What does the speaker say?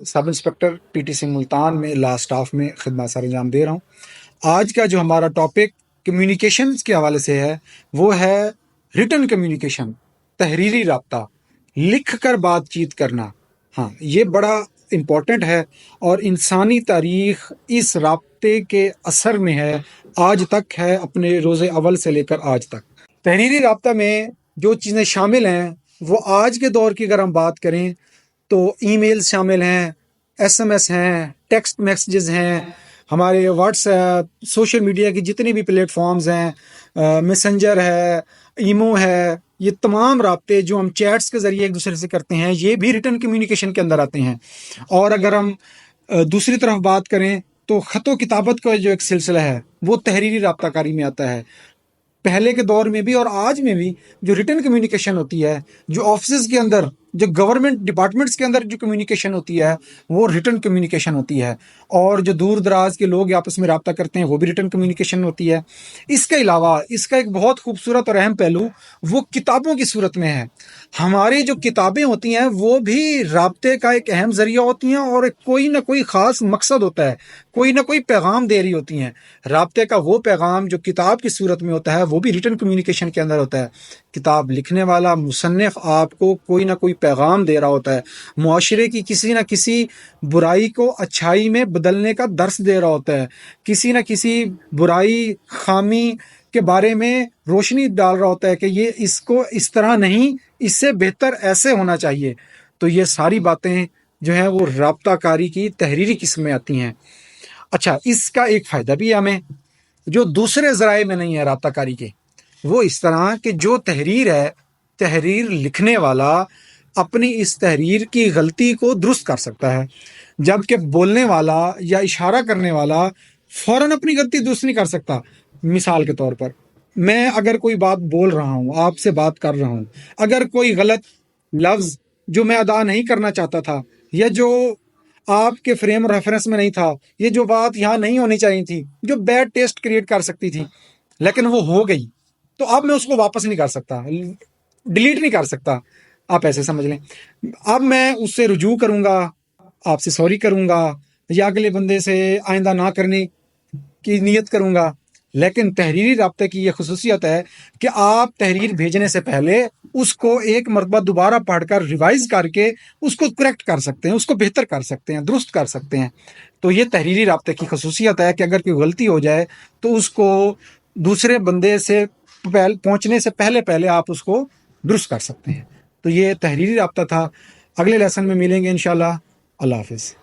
سب inspector PTC Multan میں لا staff میں خدمات سر انجام دے رہا ہوں۔ آج کا جو ہمارا ٹاپک کمیونیکیشنز کے حوالے سے ہے وہ ہے ریٹن کمیونیکیشن، تحریری رابطہ، لکھ کر بات چیت کرنا۔ ہاں، یہ بڑا امپورٹنٹ ہے اور انسانی تاریخ اس رابطے کے اثر میں ہے، آج تک ہے، اپنے روز اول سے لے کر آج تک۔ تحریری رابطہ میں جو چیزیں شامل ہیں وہ آج کے دور کی اگر ہم بات کریں تو ای میلز شامل ہیں، SMS ہیں، ٹیکسٹ میسیجز ہیں، ہمارے واٹس ایپ، سوشل میڈیا کی جتنی بھی پلیٹ فارمز ہیں، میسنجر ہے، ایمو ہے، یہ تمام رابطے جو ہم چیٹس کے ذریعے ایک دوسرے سے کرتے ہیں یہ بھی ریٹن کمیونیکیشن کے اندر آتے ہیں۔ اور اگر ہم دوسری طرف بات کریں تو خط و کتابت کا جو ایک سلسلہ ہے وہ تحریری رابطہ کاری میں آتا ہے۔ پہلے کے دور میں بھی اور آج میں بھی جو ریٹن کمیونیکیشن ہوتی ہے، جو آفسز کے اندر، جو گورنمنٹ ڈپارٹمنٹس کے اندر جو کمیونیکیشن ہوتی ہے وہ ریٹن کمیونیکیشن ہوتی ہے، اور جو دور دراز کے لوگ آپس میں رابطہ کرتے ہیں وہ بھی ریٹن کمیونیکیشن ہوتی ہے۔ اس کے علاوہ اس کا ایک بہت خوبصورت اور اہم پہلو وہ کتابوں کی صورت میں ہے۔ ہماری جو کتابیں ہوتی ہیں وہ بھی رابطے کا ایک اہم ذریعہ ہوتی ہیں اور کوئی نہ کوئی خاص مقصد ہوتا ہے، کوئی نہ کوئی پیغام دے رہی ہوتی ہیں۔ رابطے کا وہ پیغام جو کتاب کی صورت میں ہوتا ہے وہ بھی ریٹن کمیونیکیشن کے اندر ہوتا ہے۔ کتاب لکھنے والا مصنف آپ کو کوئی نہ کوئی پیغام دے رہا ہوتا ہے، معاشرے کی کسی نہ کسی برائی کو اچھائی میں بدلنے کا درس دے رہا ہوتا ہے، کسی نہ کسی برائی، خامی کے بارے میں روشنی ڈال رہا ہوتا ہے کہ یہ اس کو اس طرح نہیں، اس سے بہتر ایسے ہونا چاہیے۔ تو یہ ساری باتیں جو ہیں وہ رابطہ کاری کی تحریری قسم میں آتی ہیں۔ اچھا، اس کا ایک فائدہ بھی ہے ہمیں جو دوسرے ذرائع میں نہیں ہے رابطہ کاری کے، وہ اس طرح کہ جو تحریر ہے، تحریر لکھنے والا اپنی اس تحریر کی غلطی کو درست کر سکتا ہے، جبکہ بولنے والا یا اشارہ کرنے والا فوراً اپنی غلطی درست نہیں کر سکتا۔ مثال کے طور پر میں اگر کوئی بات بول رہا ہوں، آپ سے بات کر رہا ہوں، اگر کوئی غلط لفظ جو میں ادا نہیں کرنا چاہتا تھا یا جو آپ کے فریم ریفرنس میں نہیں تھا، یہ جو بات یہاں نہیں ہونی چاہیے تھی، جو بیڈ ٹیسٹ کریٹ کر سکتی تھی لیکن وہ ہو گئی، تو اب میں اس کو واپس نہیں کر سکتا، ڈیلیٹ نہیں کر سکتا، آپ ایسے سمجھ لیں۔ اب میں اس سے رجوع کروں گا، آپ سے سوری کروں گا یا اگلے بندے سے آئندہ نہ کرنے کی نیت کروں گا۔ لیکن تحریری رابطے کی یہ خصوصیت ہے کہ آپ تحریر بھیجنے سے پہلے اس کو ایک مرتبہ دوبارہ پڑھ کر ریوائز کر کے اس کو کریکٹ کر سکتے ہیں، اس کو بہتر کر سکتے ہیں، درست کر سکتے ہیں۔ تو یہ تحریری رابطے کی خصوصیت ہے کہ اگر کوئی غلطی ہو جائے تو اس کو دوسرے بندے سے پہنچنے سے پہلے آپ اس کو درست کر سکتے ہیں۔ تو یہ تحریری رابطہ تھا۔ اگلے لیسن میں ملیں گے انشاءاللہ۔ اللہ حافظ۔